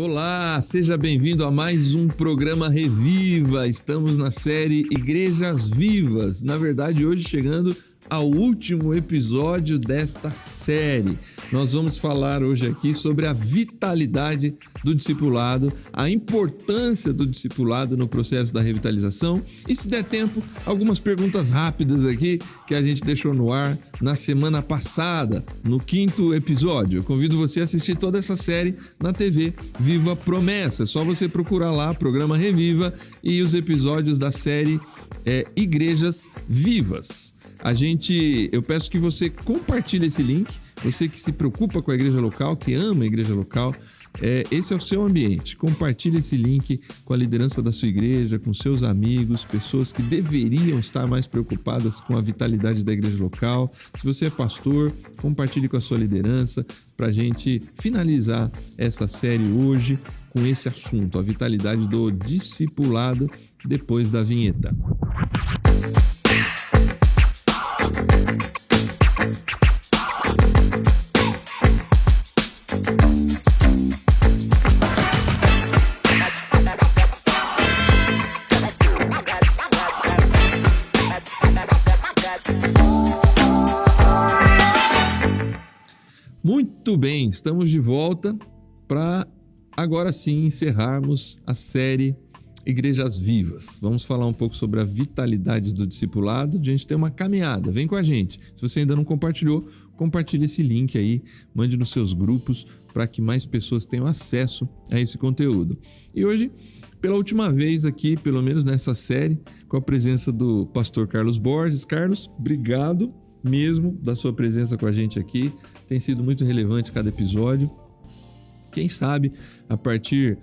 Olá, seja bem-vindo a mais um programa Reviva. Estamos na série Igrejas Vivas. Na verdade, hoje chegando ao último episódio desta série. Nós vamos falar hoje aqui sobre a vitalidade do discipulado, a importância do discipulado no processo da revitalização e, se der tempo, algumas perguntas rápidas aqui que a gente deixou no ar na semana passada, no 5º episódio. Eu convido você a assistir toda essa série na TV Viva Promessa. É só você procurar lá, programa Reviva, e os episódios da série Igrejas Vivas. Eu peço que você compartilhe esse link, você que se preocupa com a igreja local, que ama a igreja local, esse é o seu ambiente. Compartilhe esse link com a liderança da sua igreja, com seus amigos, pessoas que deveriam estar mais preocupadas com a vitalidade da igreja local. Se você é pastor, compartilhe com a sua liderança para a gente finalizar essa série hoje com esse assunto, a vitalidade do discipulado, depois da vinheta. Muito bem, estamos de volta para agora sim encerrarmos a série Igrejas Vivas. Vamos falar um pouco sobre a vitalidade do discipulado. A gente tem uma caminhada, vem com a gente. Se você ainda não compartilhou, compartilhe esse link aí, mande nos seus grupos para que mais pessoas tenham acesso a esse conteúdo. E hoje, pela última vez aqui, pelo menos nessa série, com a presença do pastor Carlos Borges. Carlos, obrigado mesmo da sua presença com a gente aqui. Tem sido muito relevante cada episódio. Quem sabe, a partir...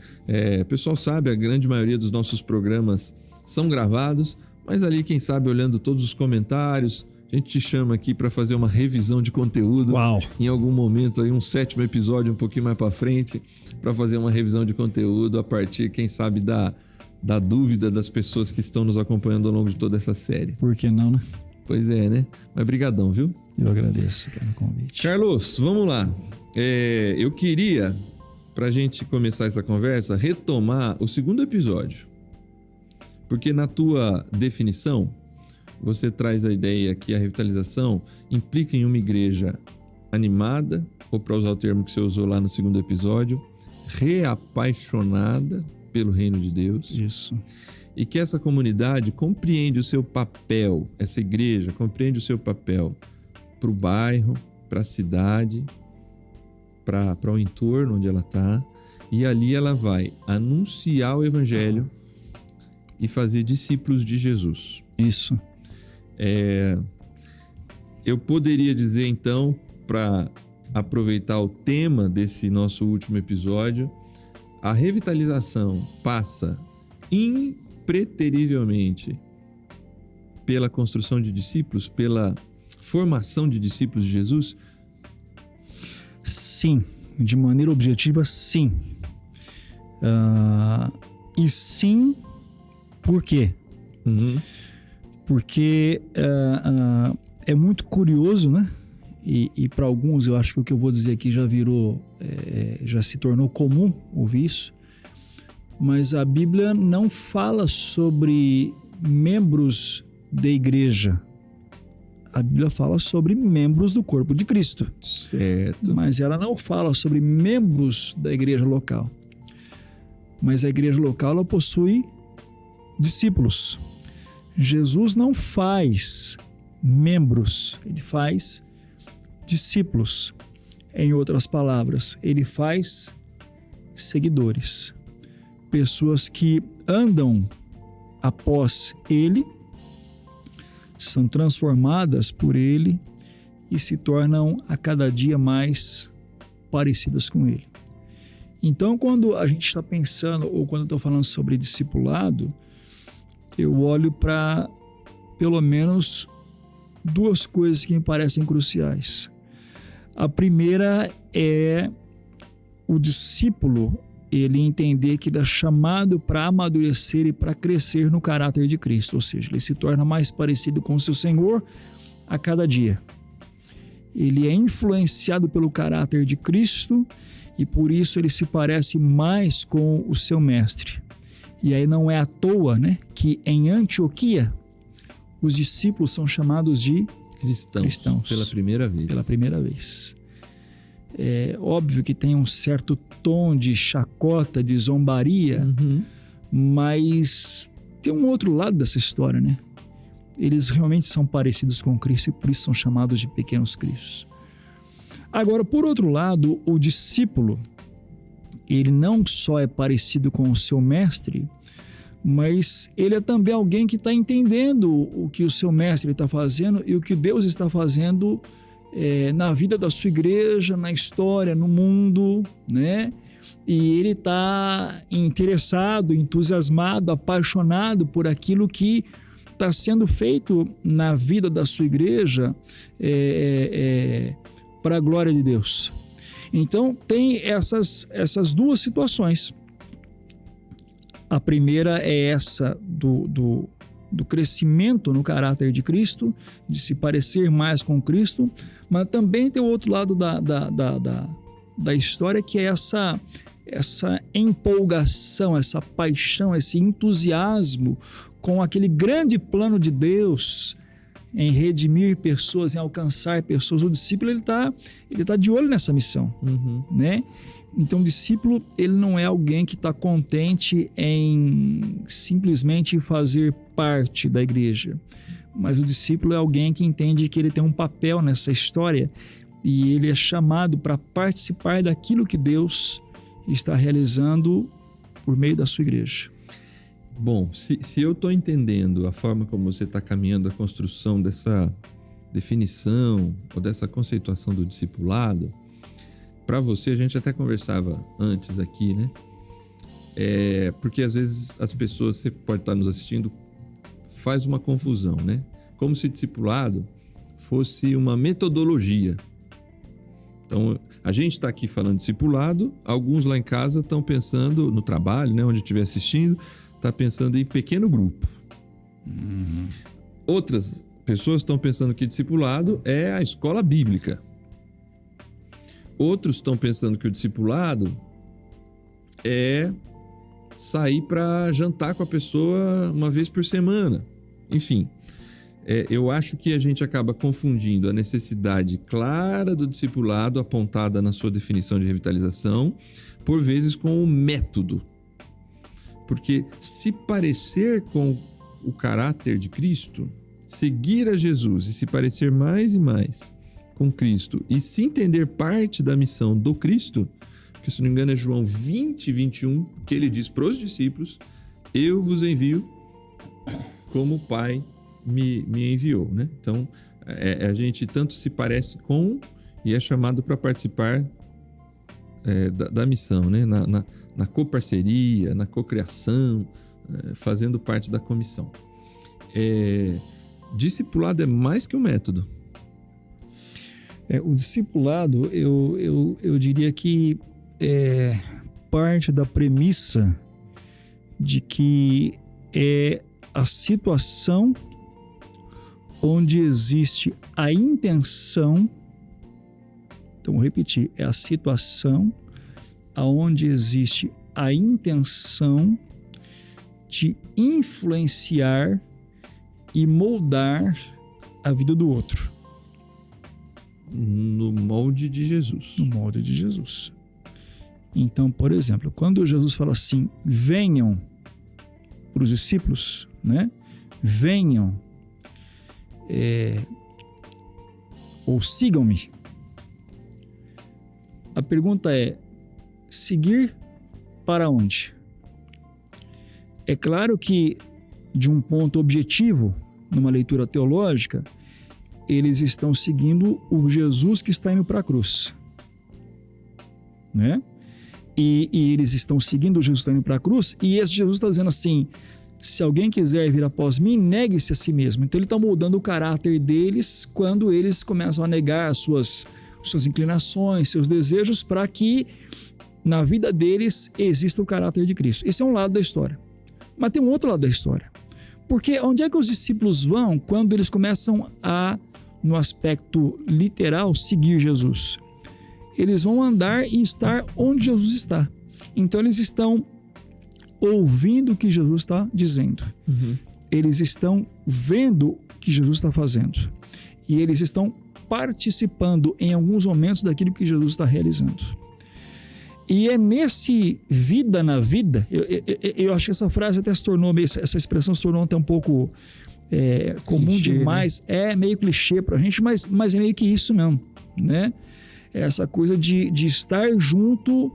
o pessoal sabe, a grande maioria dos nossos programas são gravados, mas ali, quem sabe, olhando todos os comentários, a gente te chama aqui para fazer uma revisão de conteúdo. Uau. Em algum momento, aí, um 7º episódio, um pouquinho mais para frente, para fazer uma revisão de conteúdo a partir, quem sabe, da dúvida das pessoas que estão nos acompanhando ao longo de toda essa série. Por que não, né? Pois é, né? Mas brigadão, viu? Eu agradeço pelo convite. Carlos, vamos lá. Eu queria, para a gente começar essa conversa, retomar o 2º episódio. Porque na tua definição, você traz a ideia que a revitalização implica em uma igreja animada, ou para usar o termo que você usou lá no 2º episódio, reapaixonada pelo reino de Deus. Isso. E que essa comunidade compreende o seu papel, essa igreja compreende o seu papel para o bairro, para a cidade, para o entorno onde ela está, e ali ela vai anunciar o evangelho e fazer discípulos de Jesus. Isso. Eu poderia dizer então, para aproveitar o tema desse nosso último episódio, a revitalização passa impreterivelmente pela construção de discípulos, pela formação de discípulos de Jesus? Sim, de maneira objetiva, sim. E sim, por quê? Porque é muito curioso, né? E para alguns, eu acho que o que eu vou dizer aqui já já se tornou comum ouvir isso. Mas a Bíblia não fala sobre membros da igreja. A Bíblia fala sobre membros do corpo de Cristo. Certo. Mas ela não fala sobre membros da igreja local. Mas a igreja local, ela possui discípulos. Jesus não faz membros, ele faz discípulos. Em outras palavras, ele faz seguidores. Pessoas que andam após ele, são transformadas por ele e se tornam a cada dia mais parecidas com ele. Então, quando a gente está pensando, ou quando eu estou falando sobre discipulado, eu olho para pelo menos 2 coisas que me parecem cruciais. A primeira é o discípulo, ele entender que ele é chamado para amadurecer e para crescer no caráter de Cristo, ou seja, ele se torna mais parecido com o seu Senhor a cada dia. Ele é influenciado pelo caráter de Cristo e por isso ele se parece mais com o seu mestre. E aí não é à toa, né, que em Antioquia os discípulos são chamados de cristãos. Pela primeira vez. Pela primeira vez. É óbvio que tem um certo tom de chacota, de zombaria, mas tem um outro lado dessa história, né? Eles realmente são parecidos com Cristo e por isso são chamados de pequenos cristos. Agora, por outro lado, o discípulo, ele não só é parecido com o seu mestre, mas ele é também alguém que está entendendo o que o seu mestre está fazendo e o que Deus está fazendo na vida da sua igreja, na história, no mundo, né? E ele está interessado, entusiasmado, apaixonado por aquilo que está sendo feito na vida da sua igreja para a glória de Deus. Então, tem essas duas situações. A primeira é essa do crescimento no caráter de Cristo, de se parecer mais com Cristo, mas também tem o outro lado da história, que é essa empolgação, essa paixão, esse entusiasmo com aquele grande plano de Deus em redimir pessoas, em alcançar pessoas. O discípulo ele tá de olho nessa missão, né? Então, o discípulo, ele não é alguém que está contente em simplesmente fazer parte da igreja, mas o discípulo é alguém que entende que ele tem um papel nessa história e ele é chamado para participar daquilo que Deus está realizando por meio da sua igreja. Bom, se eu estou entendendo a forma como você está caminhando a construção dessa definição ou dessa conceituação do discipulado, para você, a gente até conversava antes aqui, né? Porque às vezes as pessoas, você pode estar nos assistindo, faz uma confusão, né? Como se discipulado fosse uma metodologia. Então, a gente está aqui falando de discipulado, alguns lá em casa estão pensando, no trabalho, né, onde estiver assistindo, está pensando em pequeno grupo. Outras pessoas estão pensando que discipulado é a escola bíblica. Outros estão pensando que o discipulado é sair para jantar com a pessoa uma vez por semana. Enfim, eu acho que a gente acaba confundindo a necessidade clara do discipulado apontada na sua definição de revitalização, por vezes com o método. Porque se parecer com o caráter de Cristo, seguir a Jesus e se parecer mais e mais com Cristo e se entender parte da missão do Cristo, que se não me engano é João 20, 21, que ele diz para os discípulos: eu vos envio como o Pai me enviou, né? Então, a gente tanto se parece com e é chamado para participar da missão, né? Na coparceria, na cocriação, fazendo parte da comissão. Discipulado é mais que um método. O discipulado, eu diria que é parte da premissa de que é a situação onde existe a intenção. Então, vou repetir, é a situação onde existe a intenção de influenciar e moldar a vida do outro. No molde de Jesus. No molde de Jesus. Então, por exemplo, quando Jesus fala assim, venham para os discípulos, né? Venham ou sigam-me. A pergunta é, seguir para onde? É claro que, de um ponto objetivo, numa leitura teológica, eles estão seguindo o Jesus que está indo para a cruz, né? E eles estão seguindo o Jesus que está indo para a cruz, e esse Jesus está dizendo assim, se alguém quiser vir após mim, negue-se a si mesmo. Então ele está moldando o caráter deles quando eles começam a negar suas inclinações, seus desejos, para que na vida deles exista o caráter de Cristo. Esse é um lado da história. Mas tem um outro lado da história. Porque onde é que os discípulos vão quando eles começam a, no aspecto literal, seguir Jesus? eles vão andar e estar onde Jesus está. Então eles estão ouvindo o que Jesus está dizendo. Eles estão vendo o que Jesus está fazendo. E eles estão participando em alguns momentos daquilo que Jesus está realizando. E é nesse vida na vida, eu acho que essa frase até se tornou, essa expressão se tornou até um pouco comum clichê, demais, né? É meio clichê pra gente, mas é meio que isso mesmo, né? Essa coisa de estar junto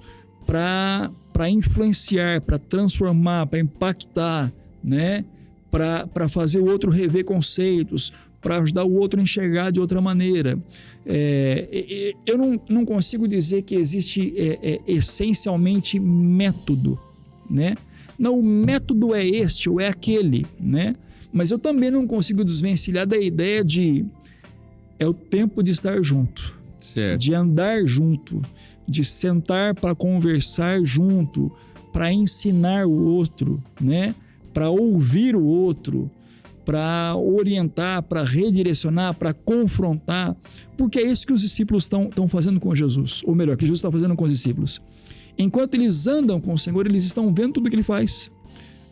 para influenciar, para transformar, para impactar, né? Para fazer o outro rever conceitos, para ajudar o outro a enxergar de outra maneira. Eu não consigo dizer que existe essencialmente método, né? Não, o método é este ou é aquele, né? Mas eu também não consigo desvencilhar da ideia de é o tempo de estar junto, certo, de andar junto, de sentar para conversar junto, para ensinar o outro, né? Para ouvir o outro, para orientar, para redirecionar, para confrontar, porque é isso que os discípulos estão fazendo com Jesus, ou melhor, que Jesus está fazendo com os discípulos. Enquanto eles andam com o Senhor, eles estão vendo tudo o que Ele faz,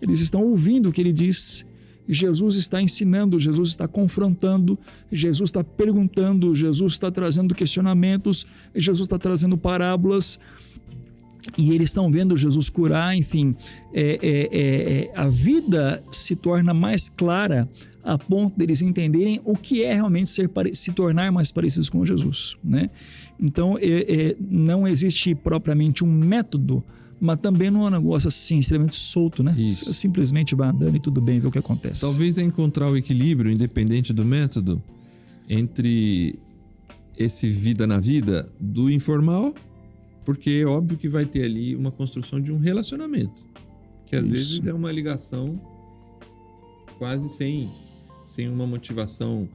eles estão ouvindo o que Ele diz. Jesus está ensinando, Jesus está confrontando, Jesus está perguntando, Jesus está trazendo questionamentos, Jesus está trazendo parábolas, e eles estão vendo Jesus curar. Enfim, a vida se torna mais clara a ponto deles entenderem o que é realmente se tornar mais parecidos com Jesus, né? Então, não existe propriamente um método, mas também não é um negócio assim, extremamente solto, né? Isso. Simplesmente vai andando e tudo bem, vê o que acontece. Talvez é encontrar o equilíbrio, independente do método, entre esse vida na vida do informal, porque é óbvio que vai ter ali uma construção de um relacionamento, que às vezes é uma ligação quase sem uma motivação.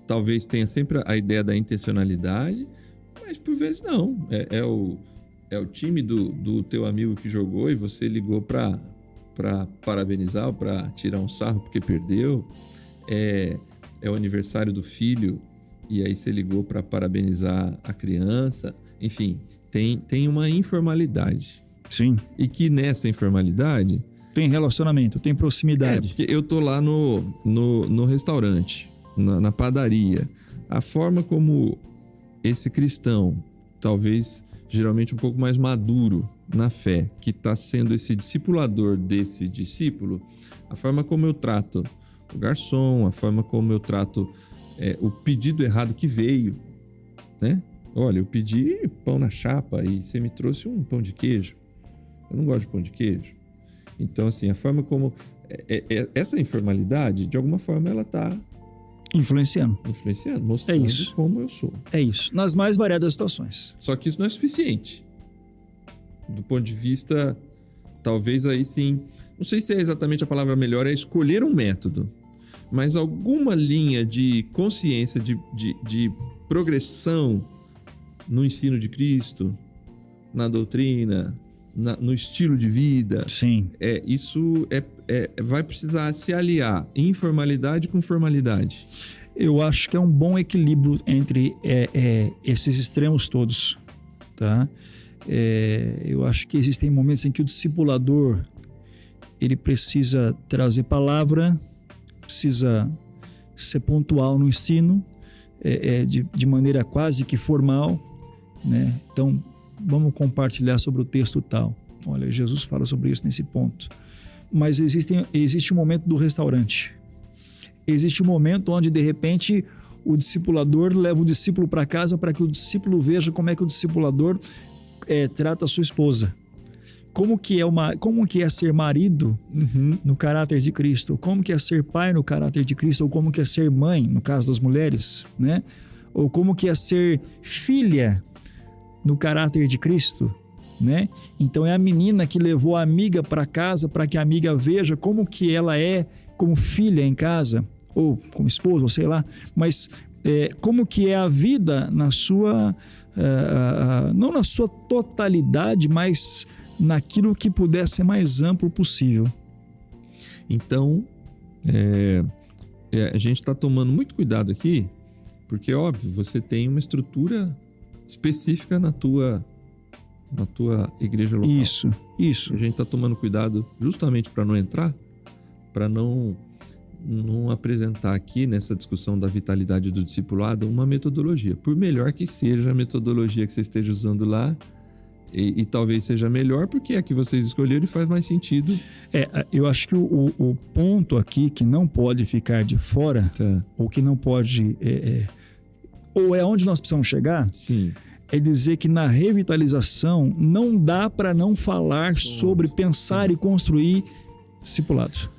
Talvez tenha sempre a ideia da intencionalidade, mas por vezes não. É o time do teu amigo que jogou e você ligou para parabenizar ou para tirar um sarro porque perdeu. É o aniversário do filho e aí você ligou para parabenizar a criança. Enfim, tem uma informalidade. Sim. E que nessa informalidade... tem relacionamento, tem proximidade. Porque eu tô lá no restaurante, na padaria. A forma como esse cristão, talvez geralmente um pouco mais maduro na fé, que está sendo esse discipulador desse discípulo, a forma como eu trato o garçom, a forma como eu trato o pedido errado que veio, né? Olha, eu pedi pão na chapa e você me trouxe um pão de queijo. Eu não gosto de pão de queijo. Então, assim, a forma como... essa informalidade, de alguma forma, ela está... Influenciando, mostrando como eu sou. É isso, nas mais variadas situações. Só que isso não é suficiente. Do ponto de vista, talvez aí sim... Não sei se é exatamente a palavra melhor, é escolher um método. Mas alguma linha de consciência, de progressão no ensino de Cristo, na doutrina, no estilo de vida. Sim. Isso vai precisar se aliar informalidade com formalidade. Eu acho que é um bom equilíbrio entre esses extremos todos, tá? Eu acho que existem momentos em que o discipulador ele precisa trazer palavra, precisa ser pontual no ensino, de maneira quase que formal, né? Então, vamos compartilhar sobre o texto tal. Olha, Jesus fala sobre isso nesse ponto. Mas existe um momento do restaurante. Existe um momento onde, de repente, o discipulador leva o discípulo para casa para que o discípulo veja como é que o discipulador trata a sua esposa. Como que é ser marido no caráter de Cristo? Como que é ser pai no caráter de Cristo? Ou como que é ser mãe, no caso das mulheres, né? Ou como que é ser filha no caráter de Cristo, né? Então é a menina que levou a amiga para casa para que a amiga veja como que ela é como filha em casa, ou como esposa, ou sei lá, mas como que é a vida na sua, não na sua totalidade, mas naquilo que puder ser mais amplo possível. Então, a gente está tomando muito cuidado aqui, porque, óbvio, você tem uma estrutura específica na tua igreja local. Isso. A gente está tomando cuidado justamente para não entrar, para não apresentar aqui nessa discussão da vitalidade do discipulado uma metodologia. Por melhor que seja a metodologia que você esteja usando lá, e talvez seja melhor porque é a que vocês escolheram e faz mais sentido. Eu acho que o ponto aqui que não pode ficar de fora, ou que não pode... ou é onde nós precisamos chegar, sim, é dizer que na revitalização não dá para não falar sobre pensar e construir discipulado.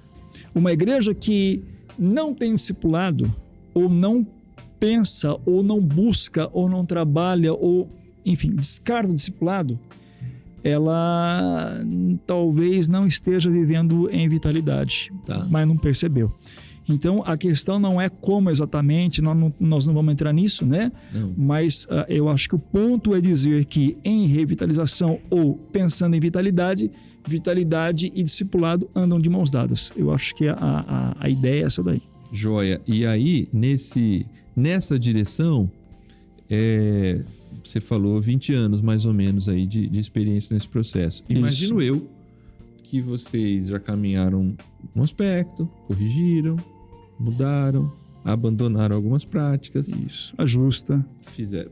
Uma igreja que não tem discipulado, ou não pensa, ou não busca, ou não trabalha, ou, enfim, descarta o discipulado, ela talvez não esteja vivendo em vitalidade, mas não percebeu. Então, a questão não é como exatamente, nós não vamos entrar nisso, né? Não. Mas eu acho que o ponto é dizer que em revitalização ou pensando em vitalidade e discipulado andam de mãos dadas. Eu acho que a ideia é essa daí. Joia. E aí, nessa direção, você falou 20 anos mais ou menos aí de experiência nesse processo. Imagino eu que vocês já caminharam um aspecto, corrigiram, mudaram, abandonaram algumas práticas. Isso, ajusta.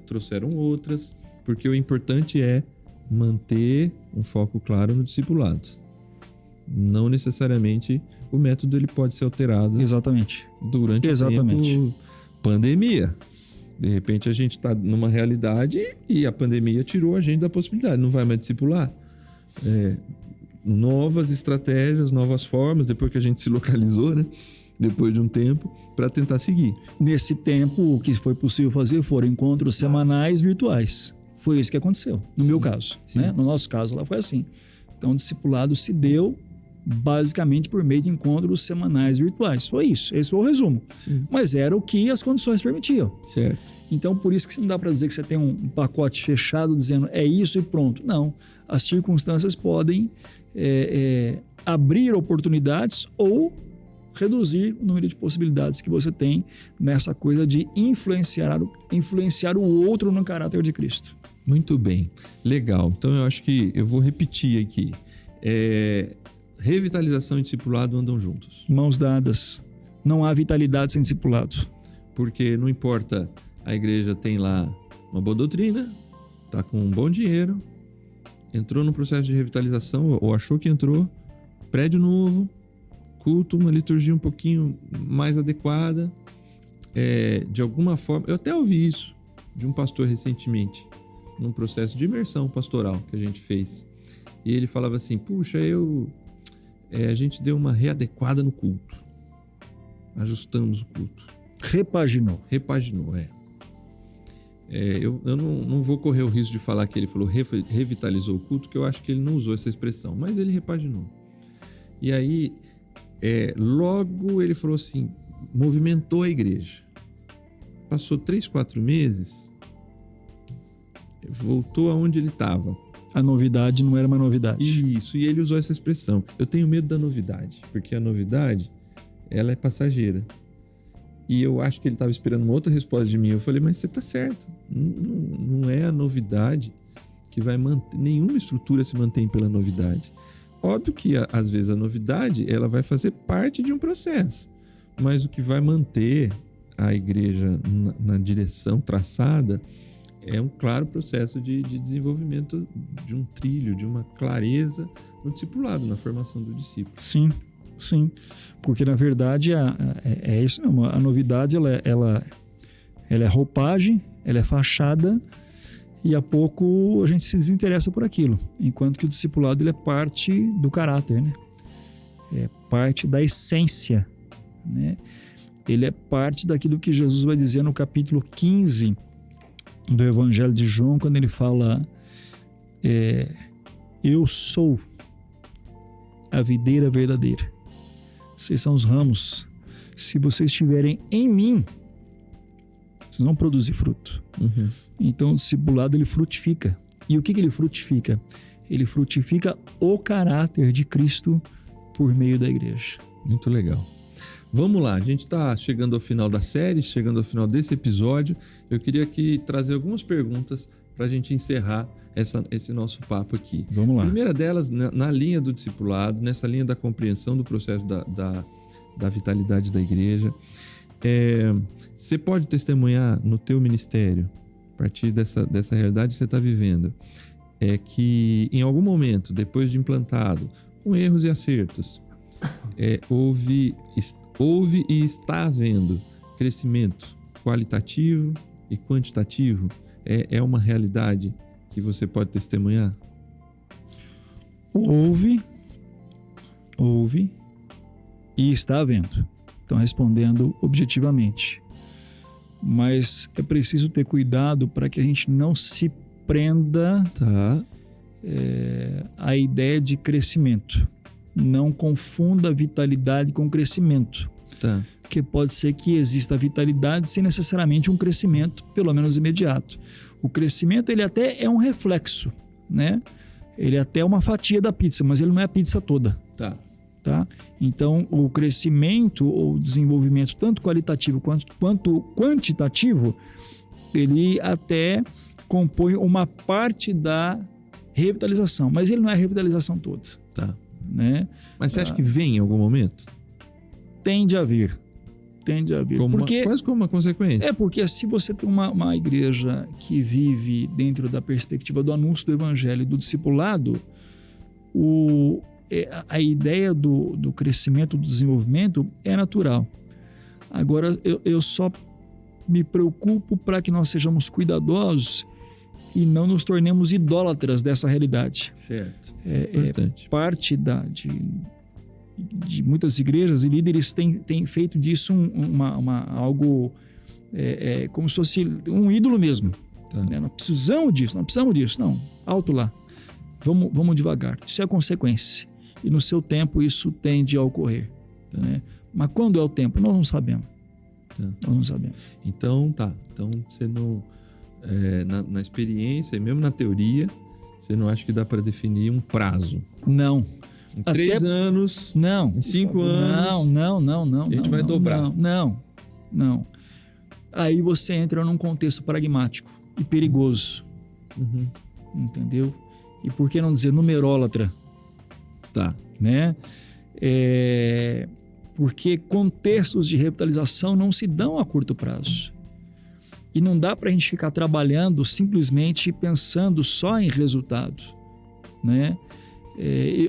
Trouxeram outras, porque o importante é manter um foco claro no discipulado. Não necessariamente o método ele pode ser alterado. Exatamente. Durante o tempo pandemia. De repente a gente está numa realidade e a pandemia tirou a gente da possibilidade. Não vai mais discipular. Novas estratégias, novas formas, depois que a gente se localizou, né? Depois de um tempo, para tentar seguir. Nesse tempo, o que foi possível fazer foram encontros semanais virtuais. Foi isso que aconteceu, no meu caso. Né? No nosso caso, lá foi assim. Então, o discipulado se deu basicamente por meio de encontros semanais virtuais. Foi isso, esse foi o resumo. Sim. Mas era o que as condições permitiam. Certo. Então, por isso que não dá para dizer que você tem um pacote fechado dizendo é isso e pronto. Não, as circunstâncias podem abrir oportunidades ou reduzir o número de possibilidades que você tem nessa coisa de influenciar o outro no caráter de Cristo. Muito bem, legal. Então eu acho que eu vou repetir aqui. Revitalização e discipulado andam juntos. Mãos dadas. Não há vitalidade sem discipulado. Porque não importa, a igreja tem lá uma boa doutrina, está com um bom dinheiro, entrou no processo de revitalização ou achou que entrou, prédio novo, culto, uma liturgia um pouquinho mais adequada, de alguma forma. Eu até ouvi isso de um pastor recentemente, num processo de imersão pastoral que a gente fez. E ele falava assim, puxa, a gente deu uma readequada no culto. Ajustamos o culto. Repaginou. Eu não vou correr o risco de falar que ele falou revitalizou o culto, que eu acho que ele não usou essa expressão, mas ele repaginou. E aí, logo ele falou assim, movimentou a igreja. Passou 3-4 meses, voltou aonde ele estava. A novidade não era uma novidade. Isso, e ele usou essa expressão. Eu tenho medo da novidade, porque a novidade, ela é passageira. E eu acho que ele estava esperando uma outra resposta de mim. Eu falei, mas você está certo. Não é a novidade que vai manter. Nenhuma estrutura se mantém pela novidade. Óbvio que, às vezes, a novidade ela vai fazer parte de um processo. Mas o que vai manter a igreja na direção traçada é um claro processo de desenvolvimento de um trilho, de uma clareza no discipulado, na formação do discípulo. Sim. Porque, na verdade, é isso mesmo. A novidade, ela é roupagem, ela é fachada, e a pouco a gente se desinteressa por aquilo. Enquanto que o discipulado ele é parte do caráter, né? É parte da essência, né? Ele é parte daquilo que Jesus vai dizer no capítulo 15 do Evangelho de João, quando ele fala eu sou a videira verdadeira. Vocês são os ramos. Se vocês estiverem em mim, vocês vão produzir fruto. Uhum. Então o discipulado ele frutifica. E o que ele frutifica? Ele frutifica o caráter de Cristo por meio da igreja. Muito legal. Vamos lá, a gente está chegando ao final da série, chegando ao final desse episódio. Eu queria aqui trazer algumas perguntas para a gente encerrar esse nosso papo aqui. Vamos lá. A primeira delas, na linha do discipulado, nessa linha da compreensão do processo da vitalidade da igreja, você pode testemunhar no teu ministério, a partir dessa realidade que você está vivendo, que em algum momento, depois de implantado, com erros e acertos, houve e está havendo crescimento qualitativo e quantitativo? É uma realidade que você pode testemunhar? Houve e está havendo. Então, respondendo objetivamente. Mas é preciso ter cuidado para que a gente não se prenda à ideia de crescimento. Não confunda vitalidade com crescimento. Tá. Porque pode ser que exista vitalidade sem necessariamente um crescimento, pelo menos imediato. O crescimento, ele até é um reflexo, né? Ele até é uma fatia da pizza, mas ele não é a pizza toda. Tá? Então, o crescimento ou desenvolvimento, tanto qualitativo quanto quantitativo, ele até compõe uma parte da revitalização, mas ele não é a revitalização toda. Tá. Né? Mas você acha que vem em algum momento? Tende a vir. Quase como uma consequência. Porque se você tem uma igreja que vive dentro da perspectiva do anúncio do evangelho e do discipulado, a ideia do crescimento, do desenvolvimento é natural. Agora, eu só me preocupo para que nós sejamos cuidadosos e não nos tornemos idólatras dessa realidade. Certo. Parte de muitas igrejas e líderes têm feito disso algo como se fosse um ídolo mesmo. Tá. Né? Nós precisamos disso. Não, alto lá. Vamos devagar. Isso é a consequência. E no seu tempo isso tende a ocorrer. Tá. Né? Mas quando é o tempo? Nós não sabemos. Nós não sabemos. Então, tá. Então, você não... na experiência e mesmo na teoria, você não acha que dá para definir um prazo? Não. Em 3 anos? Não. Em 5 anos? Não. A gente vai dobrar? Não. Aí você entra num contexto pragmático e perigoso. Uhum. Entendeu? E por que não dizer numerólatra? Tá. Né? Porque contextos de revitalização não se dão a curto prazo. E não dá para a gente ficar trabalhando simplesmente pensando só em resultado, né?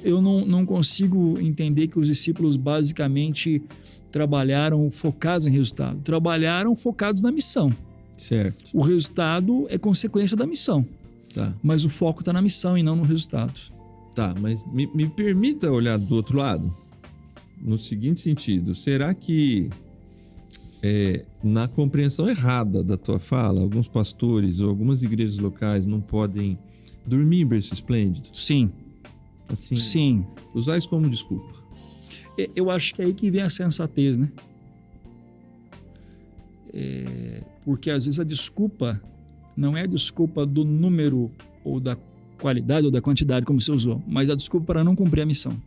Eu não consigo entender que os discípulos basicamente trabalharam focados em resultado. Trabalharam focados na missão. Certo. O resultado é consequência da missão. Tá. Mas o foco está na missão e não no resultado. Tá, mas me permita olhar do outro lado. No seguinte sentido, será que na compreensão errada da tua fala, alguns pastores ou algumas igrejas locais não podem dormir em berço esplêndido? Sim. Assim, Sim. Usar isso como desculpa. Eu acho que é aí que vem a sensatez, né? Porque às vezes a desculpa não é a desculpa do número ou da qualidade ou da quantidade como você usou, mas a desculpa para não cumprir a missão.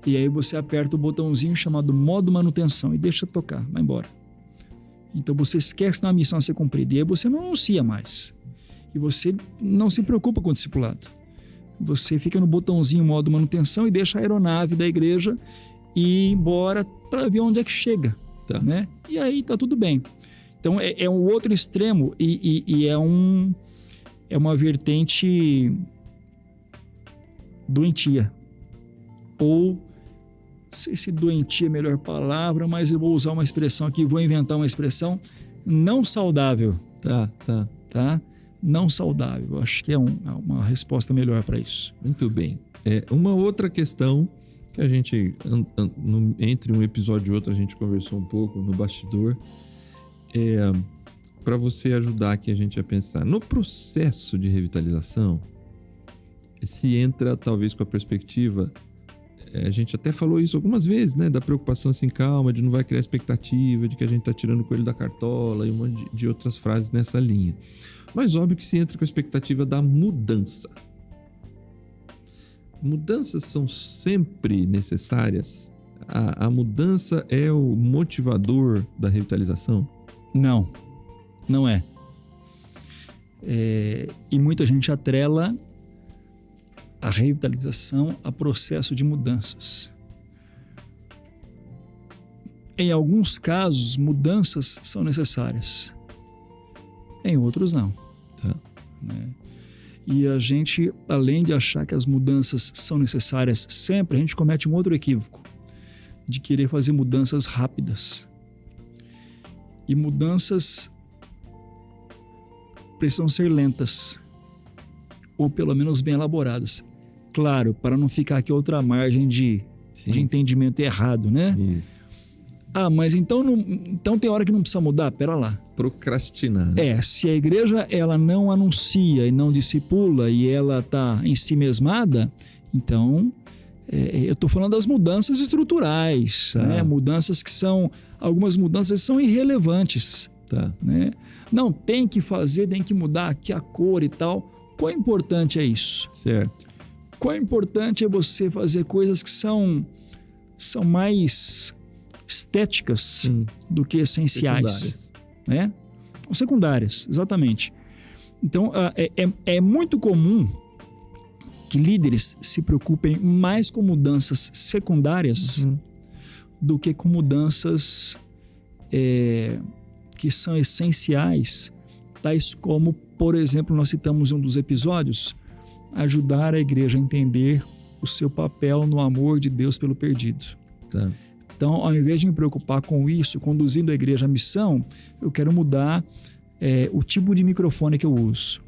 E aí você aperta o botãozinho chamado modo manutenção e deixa tocar, vai embora. Então você esquece da missão a ser cumprida e aí você não anuncia mais. E você não se preocupa com o discipulado. Você fica no botãozinho modo manutenção e deixa a aeronave da igreja ir embora para ver onde é que chega. Tá. Né? E aí tá tudo bem. Então é um outro extremo e é uma vertente doentia. Ou, não sei se doentia é a melhor palavra, mas eu vou usar uma expressão aqui, vou inventar uma expressão não saudável. Tá? Não saudável. Eu acho que é uma resposta melhor para isso. Muito bem. Uma outra questão que a gente, entre um episódio e outro, a gente conversou um pouco no bastidor, para você ajudar aqui a gente a pensar. No processo de revitalização, se entra talvez com a perspectiva, a gente até falou isso algumas vezes, né? Da preocupação assim, calma, de não vai criar expectativa, de que a gente está tirando o coelho da cartola e um monte de outras frases nessa linha. Mas óbvio que se entra com a expectativa da mudança. Mudanças são sempre necessárias? A mudança é o motivador da revitalização? Não é. E muita gente atrela a revitalização a processo de mudanças. Em alguns casos, mudanças são necessárias. Em outros, não. Tá. Né? E a gente, além de achar que as mudanças são necessárias sempre, a gente comete um outro equívoco de querer fazer mudanças rápidas. E mudanças precisam ser lentas, ou pelo menos bem elaboradas. Claro, para não ficar aqui outra margem de entendimento errado, né? Isso. Mas então tem hora que não precisa mudar? Pera lá. Procrastinar. Né? Se a igreja ela não anuncia e não discipula e ela está ensimesmada, então eu estou falando das mudanças estruturais, Tá. né? Algumas mudanças são irrelevantes. Tá. Né? Não, tem que fazer, tem que mudar aqui a cor e tal. Quão importante é isso? Certo. Quão importante é você fazer coisas que são mais estéticas do que essenciais? Secundárias. Né? Ou secundárias, exatamente. Então, é muito comum que líderes se preocupem mais com mudanças secundárias do que com mudanças que são essenciais, tais como, por exemplo, nós citamos em um dos episódios, ajudar a igreja a entender o seu papel no amor de Deus pelo perdido. Tá. Então, ao invés de me preocupar com isso, conduzindo a igreja à missão, eu quero mudar o tipo de microfone que eu uso.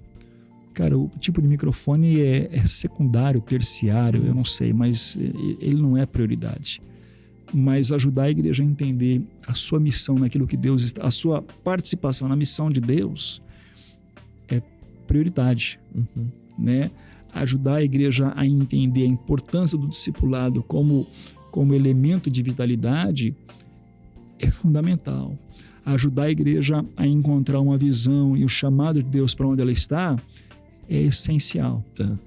Cara, o tipo de microfone é secundário, terciário, eu não sei, mas ele não é prioridade. Mas ajudar a igreja a entender a sua missão naquilo que Deus está, a sua participação na missão de Deus é prioridade, né? Ajudar a igreja a entender a importância do discipulado como elemento de vitalidade é fundamental. Ajudar a igreja a encontrar uma visão e o chamado de Deus para onde ela está é essencial. Tá.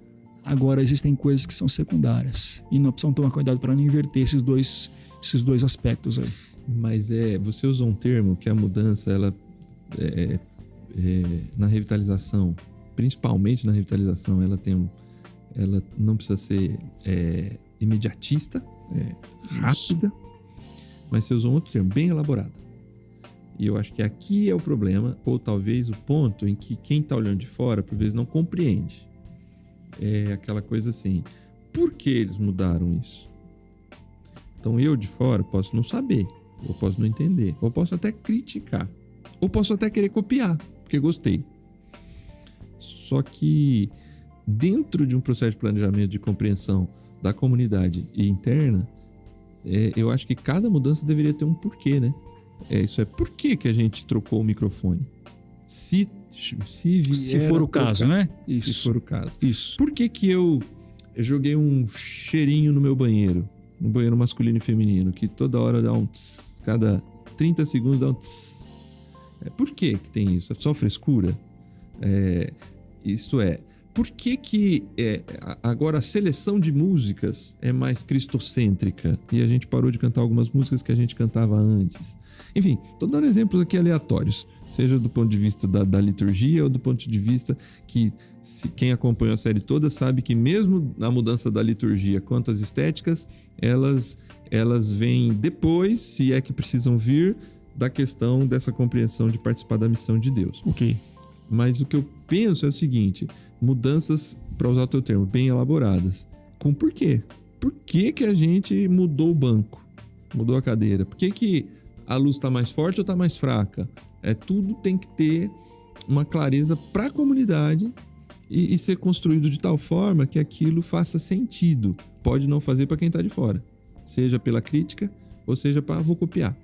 Agora, existem coisas que são secundárias e nós precisamos tomar cuidado para não inverter esses dois aspectos aí. Mas você usou um termo que a mudança, ela na revitalização, principalmente na revitalização, ela não precisa ser imediatista, rápida, mas você usou um outro termo, bem elaborada. E eu acho que aqui é o problema, ou talvez o ponto em que quem está olhando de fora, por vezes, não compreende. É aquela coisa assim, por que eles mudaram isso? Então eu de fora posso não saber, ou posso não entender, ou posso até criticar, ou posso até querer copiar, porque gostei. Só que dentro de um processo de planejamento, de compreensão da comunidade e interna, eu acho que cada mudança deveria ter um porquê, né? Isso por que a gente trocou o microfone? Se for o caso, né? Se for o caso. Isso. Por que eu joguei um cheirinho no meu banheiro? No banheiro masculino e feminino, que toda hora dá um tss, cada 30 segundos dá um tss. Por que tem isso? É só frescura? Por que agora a seleção de músicas é mais cristocêntrica e a gente parou de cantar algumas músicas que a gente cantava antes? Enfim, tô dando exemplos aqui aleatórios, seja do ponto de vista da liturgia ou do ponto de vista que quem acompanhou a série toda sabe que mesmo na mudança da liturgia quanto às estéticas, elas vêm depois, se é que precisam vir, da questão dessa compreensão de participar da missão de Deus. Ok. Mas o que eu penso é o seguinte, mudanças, para usar o teu termo, bem elaboradas. Com porquê? Por que a gente mudou o banco? Mudou a cadeira? Por que a luz está mais forte ou está mais fraca? Tudo tem que ter uma clareza para a comunidade e ser construído de tal forma que aquilo faça sentido. Pode não fazer para quem está de fora. Seja pela crítica ou seja para vou copiar.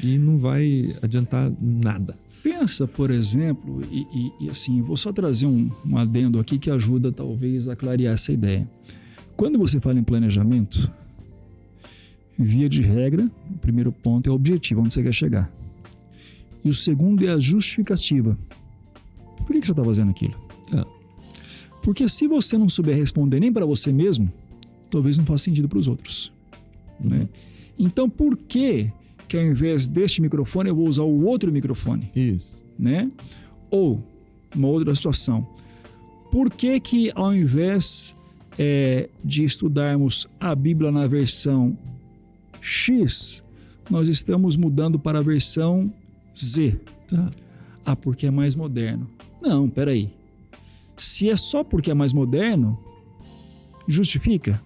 E não vai adiantar nada. Pensa, por exemplo, e assim, vou só trazer um adendo aqui que ajuda talvez a clarear essa ideia. Quando você fala em planejamento, via de regra, o primeiro ponto é o objetivo, onde você quer chegar. E o segundo é a justificativa. Por que você está fazendo aquilo? Porque se você não souber responder nem para você mesmo, talvez não faça sentido para os outros. Né? Então, por que ao invés deste microfone eu vou usar o outro microfone? Isso. Né? Ou, uma outra situação. Por que ao invés de estudarmos a Bíblia na versão X, nós estamos mudando para a versão Z? Tá. Ah, porque é mais moderno. Não, peraí. Se é só porque é mais moderno, justifica?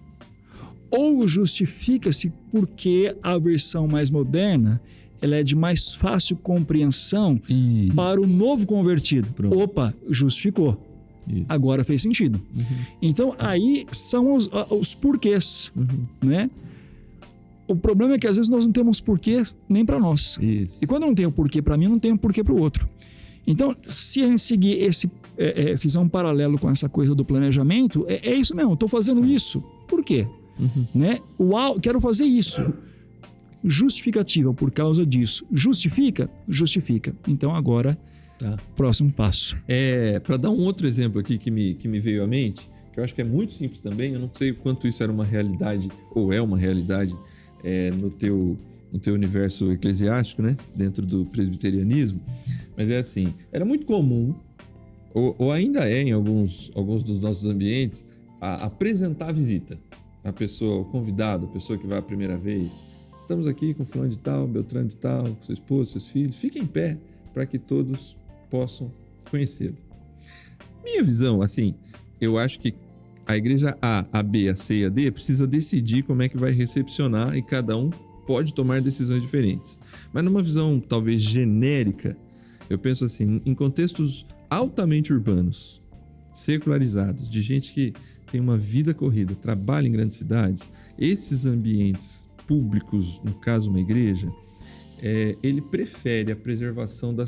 Ou justifica-se porque a versão mais moderna ela é de mais fácil compreensão para o novo convertido? Pronto. Opa, justificou. Isso. Agora fez sentido. Então, aí são os porquês, né? O problema é que às vezes nós não temos porquê nem para nós. Isso. E quando não tem o porquê para mim, não tem o porquê para o outro. Então, se a gente seguir fizer um paralelo com essa coisa do planejamento, é isso mesmo, estou fazendo isso. Por quê? Né? Quero fazer isso. Justificativa por causa disso. Justifica? Justifica. Então, agora, próximo passo. Para dar um outro exemplo aqui que me veio à mente, que eu acho que é muito simples também, eu não sei o quanto isso era uma realidade, ou é uma realidade no teu universo eclesiástico, né? Dentro do presbiterianismo, mas é assim, era muito comum, ou ainda é em alguns dos nossos ambientes, apresentar a visita. A pessoa, o convidado, a pessoa que vai a primeira vez. Estamos aqui com fulano de tal, Beltrano de tal, com sua esposa, seus filhos. Fiquem em pé para que todos possam conhecê-lo. Minha visão, assim, eu acho que a igreja A, B, a C e a D precisa decidir como é que vai recepcionar e cada um pode tomar decisões diferentes. Mas numa visão talvez genérica, eu penso assim, em contextos altamente urbanos, secularizados, de gente que tem uma vida corrida, trabalha em grandes cidades, esses ambientes públicos, no caso uma igreja, ele prefere a preservação do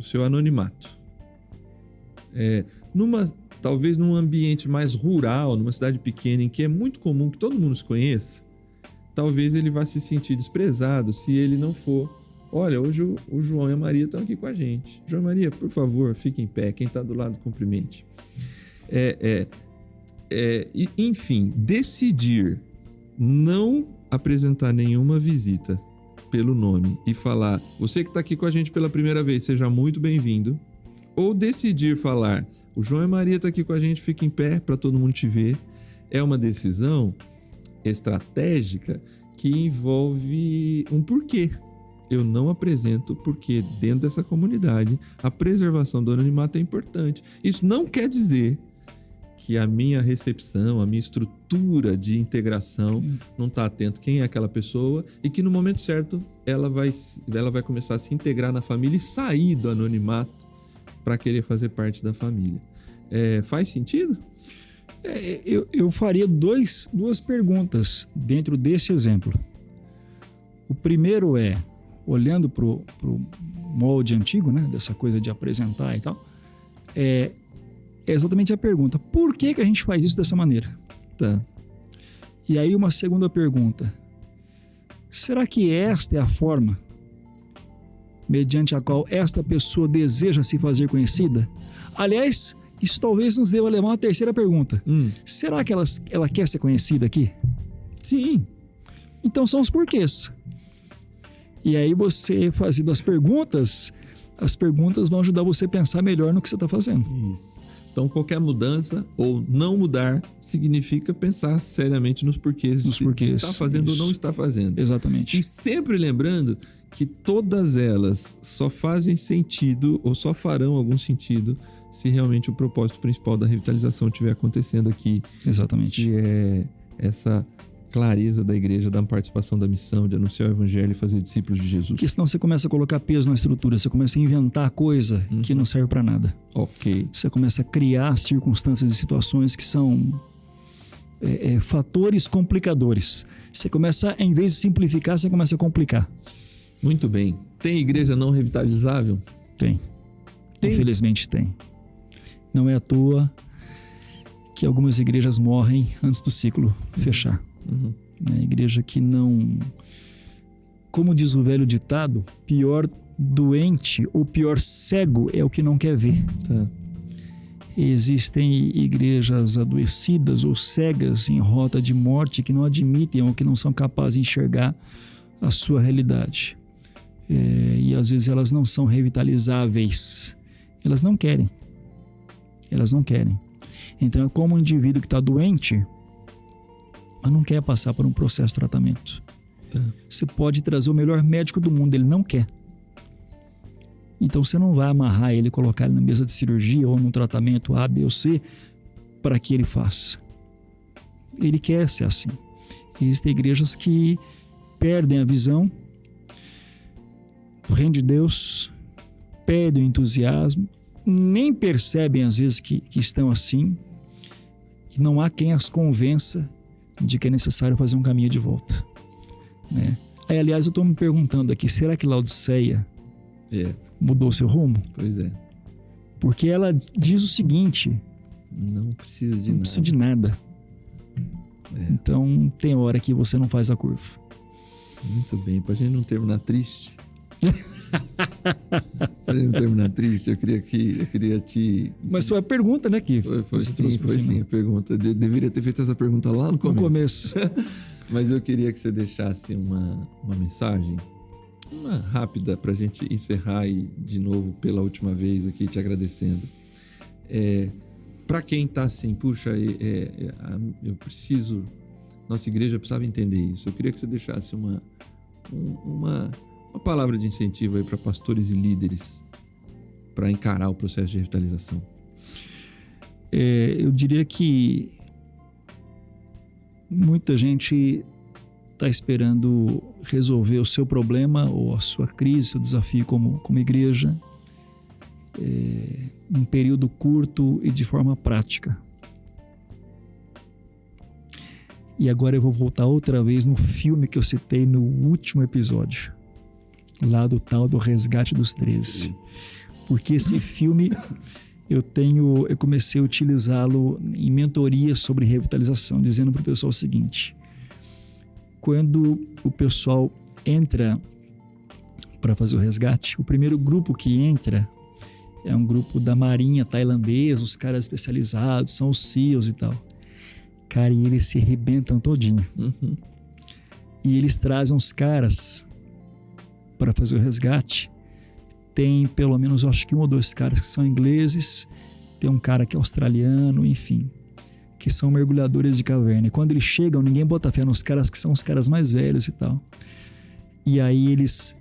seu anonimato. Talvez num ambiente mais rural, numa cidade pequena, em que é muito comum que todo mundo se conheça, talvez ele vá se sentir desprezado se ele não for. Olha, hoje o João e a Maria estão aqui com a gente. João e Maria, por favor, fique em pé. Quem está do lado, cumprimente. Enfim, decidir não apresentar nenhuma visita pelo nome e falar, você que está aqui com a gente pela primeira vez, seja muito bem-vindo. Ou decidir falar, o João e a Maria estão aqui com a gente, fique em pé para todo mundo te ver. É uma decisão estratégica que envolve um porquê. Eu não apresento porque dentro dessa comunidade a preservação do anonimato é importante. Isso não quer dizer que a minha recepção, a minha estrutura de integração não está atento quem é aquela pessoa e que no momento certo ela vai começar a se integrar na família e sair do anonimato para querer fazer parte da família. Faz sentido? Eu faria duas perguntas dentro desse exemplo. O primeiro olhando para o molde antigo, né, dessa coisa de apresentar e tal, é exatamente a pergunta: por que a gente faz isso dessa maneira? Tá. E aí uma segunda pergunta: será que esta é a forma mediante a qual esta pessoa deseja se fazer conhecida? Aliás, isso talvez nos deva levar a uma terceira pergunta. Será que ela quer ser conhecida aqui? Sim. Então são os porquês. E aí você fazendo as perguntas vão ajudar você a pensar melhor no que você está fazendo. Isso. Então qualquer mudança ou não mudar significa pensar seriamente nos porquês. Está fazendo ou não está fazendo. Exatamente. E sempre lembrando que todas elas só fazem sentido ou só farão algum sentido se realmente o propósito principal da revitalização estiver acontecendo aqui. Exatamente. Que é essa clareza da igreja, da participação da missão, de anunciar o evangelho e fazer discípulos de Jesus. Porque senão você começa a colocar peso na estrutura, você começa a inventar coisa que não serve para nada. Ok. Você começa a criar circunstâncias e situações que são fatores complicadores. Você começa, em vez de simplificar, você começa a complicar. Muito bem. Tem igreja não revitalizável? Tem. Infelizmente tem. Não é à toa que algumas igrejas morrem antes do ciclo fechar. Igreja que não... Como diz o velho ditado, pior doente ou pior cego é o que não quer ver. Tá. Existem igrejas adoecidas ou cegas em rota de morte que não admitem ou que não são capazes de enxergar a sua realidade. E às vezes elas não são revitalizáveis. Elas não querem. Elas não querem. Então é como um indivíduo que está doente, mas não quer passar por um processo de tratamento. Tá. Você pode trazer o melhor médico do mundo, ele não quer. Então você não vai amarrar ele e colocar ele na mesa de cirurgia ou num tratamento A, B ou C para que ele faça. Ele quer ser assim. Existem igrejas que perdem a visão do reino de Deus, perdem o entusiasmo, nem percebem às vezes que estão assim, e não há quem as convença de que é necessário fazer um caminho de volta, né? Aí, aliás, eu estou me perguntando aqui, será que Laodiceia mudou seu rumo? Pois é. Porque ela diz o seguinte: não precisa de não nada. precisa de nada. Então tem hora que você não faz a curva. Muito bem, pra gente não terminar triste. Pra gente não terminar triste, eu queria te... Mas foi a pergunta, né, que Foi sim a pergunta. Eu deveria ter feito essa pergunta lá no começo. Mas eu queria que você deixasse uma mensagem, uma rápida, pra gente encerrar e de novo pela última vez aqui te agradecendo. Para quem tá assim, puxa, eu preciso, nossa igreja precisava entender isso. Eu queria que você deixasse uma palavra de incentivo aí para pastores e líderes para encarar o processo de revitalização. Eu diria que muita gente está esperando resolver o seu problema ou a sua crise, seu desafio como igreja, num período curto e de forma prática. E agora eu vou voltar outra vez no filme que eu citei no último episódio, lá do tal do Resgate dos 13. Porque esse filme eu comecei a utilizá-lo em mentoria sobre revitalização, dizendo para o pessoal o seguinte: quando o pessoal entra para fazer o resgate, o primeiro grupo que entra é um grupo da marinha tailandesa, os caras especializados, são os SEALs e tal. Cara, e eles se arrebentam todinho. Uhum. E eles trazem uns caras para fazer o resgate. Tem pelo menos, eu acho que 1 ou 2 caras que são ingleses, tem um cara que é australiano, enfim, que são mergulhadores de caverna. E quando eles chegam, ninguém bota fé nos caras que são os caras mais velhos e tal. E aí eles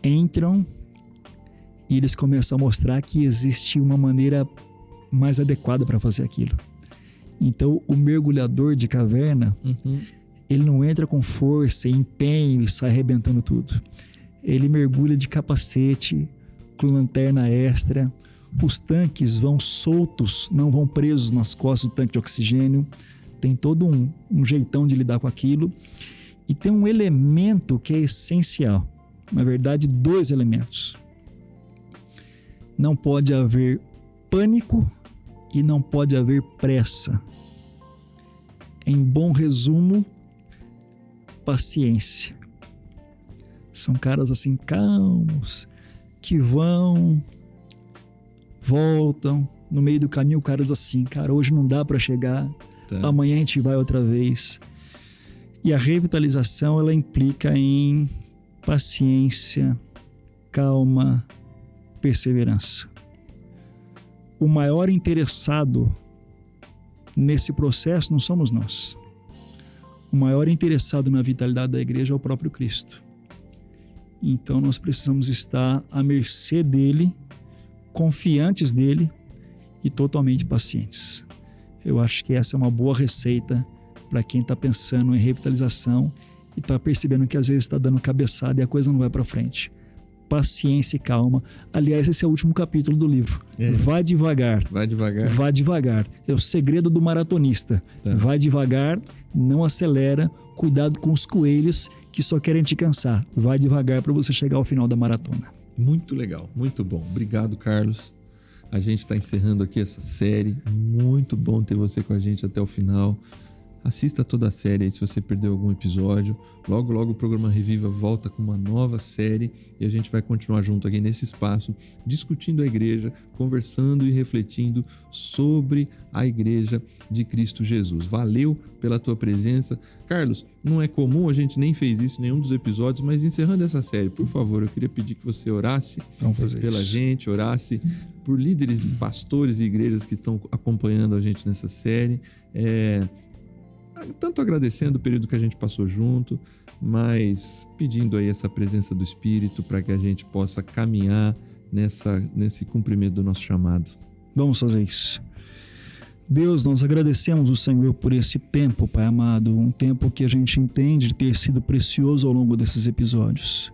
entram e eles começam a mostrar que existe uma maneira mais adequada para fazer aquilo. Então, o mergulhador de caverna, ele não entra com força e empenho e sai arrebentando tudo. Ele mergulha de capacete, com lanterna extra. Os tanques vão soltos, não vão presos nas costas do tanque de oxigênio. Tem todo um jeitão de lidar com aquilo. E tem um elemento que é essencial. Na verdade, 2 elementos. Não pode haver pânico e não pode haver pressa. Em bom resumo, paciência. São caras assim calmos, que vão, voltam, no meio do caminho o cara diz assim: cara, hoje não dá para chegar, amanhã a gente vai outra vez. E a revitalização, ela implica em paciência, calma, perseverança. O maior interessado nesse processo não somos nós. O maior interessado na vitalidade da igreja é o próprio Cristo. Então nós precisamos estar à mercê dele, confiantes dele e totalmente pacientes. Eu acho que essa é uma boa receita para quem está pensando em revitalização e está percebendo que às vezes está dando cabeçada e a coisa não vai para frente. Paciência e calma. Aliás, esse é o último capítulo do livro. Vai devagar. Vai devagar. Vai devagar. É o segredo do maratonista. Vai devagar, não acelera. Cuidado com os coelhos que só querem te cansar. Vai devagar para você chegar ao final da maratona. Muito legal, muito bom. Obrigado, Carlos. A gente está encerrando aqui essa série. Muito bom ter você com a gente até o final. assista toda a série aí se você perdeu algum episódio. Logo, logo o programa Reviva volta com uma nova série e a gente vai continuar junto aqui nesse espaço, discutindo a igreja, conversando e refletindo sobre a igreja de Cristo Jesus. Valeu pela tua presença. Carlos, não é comum, a gente nem fez isso em nenhum dos episódios, mas encerrando essa série, por favor, eu queria pedir que você orasse pela gente, orasse por líderes, pastores e igrejas que estão acompanhando a gente nessa série, tanto agradecendo o período que a gente passou junto, mas pedindo aí essa presença do Espírito para que a gente possa caminhar nesse cumprimento do nosso chamado. Vamos fazer isso. Deus, nós agradecemos o Senhor por esse tempo, Pai amado, um tempo que a gente entende ter sido precioso ao longo desses episódios.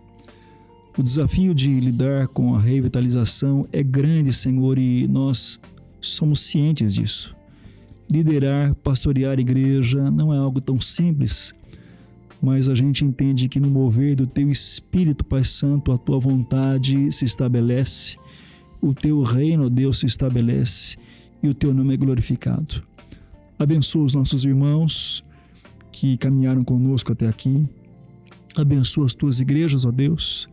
O desafio de lidar com a revitalização é grande, Senhor, e nós somos cientes disso. Liderar, pastorear a igreja não é algo tão simples, mas a gente entende que no mover do Teu Espírito, Pai Santo, a Tua vontade se estabelece, o Teu reino, Deus, se estabelece e o Teu nome é glorificado. Abençoa os nossos irmãos que caminharam conosco até aqui, abençoa as Tuas igrejas, ó Deus,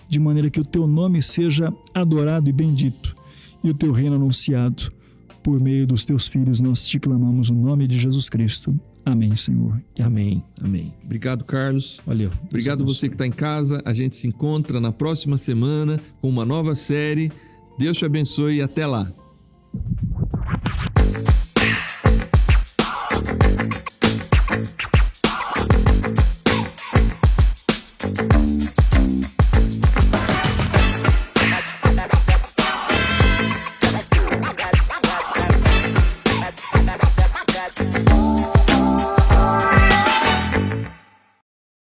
de maneira que o Teu nome seja adorado e bendito e o Teu reino anunciado. Por meio dos Teus filhos, nós te clamamos no nome de Jesus Cristo. Amém, Senhor. Amém, amém. Obrigado, Carlos. Valeu. Obrigado você que está em casa. A gente se encontra na próxima semana com uma nova série. Deus te abençoe e até lá.